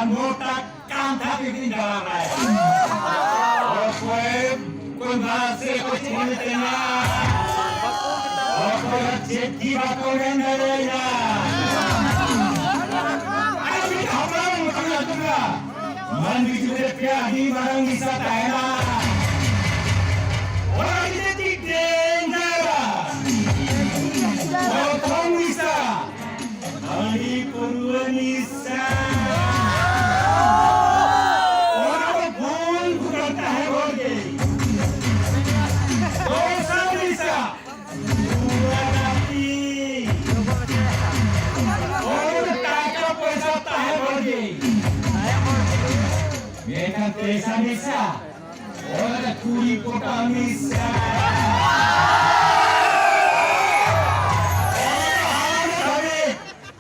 मोटा कांधा बिगड़ी जा रहा है और कोई बात से कुछ बोलते ना और कोई अच्छी की बात को नहीं करेगा अरे हमारा मुझे दूंगा मन बिजले पे आदि बारंग निशा तायना और इतने डेंजर और कौन निशा हरी पुरु निशा और वो भूल करता है बोल के दोसा निशा पूरा राती और टाका पैसा है बोल के मेरा पैसा निशा और पूरी कोटा निशा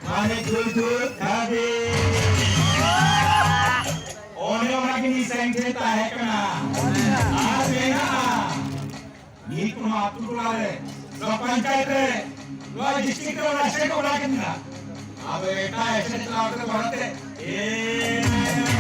माने दूर खादे ओने वाला की संकेता है कना आज मेना नीक मातु बुलावे तो पंचायत रे तो डिस्ट्रिक्ट रो राष्ट्र को बुला के ना अब बेटा ऐसे चलाओ तो बढ़ते ए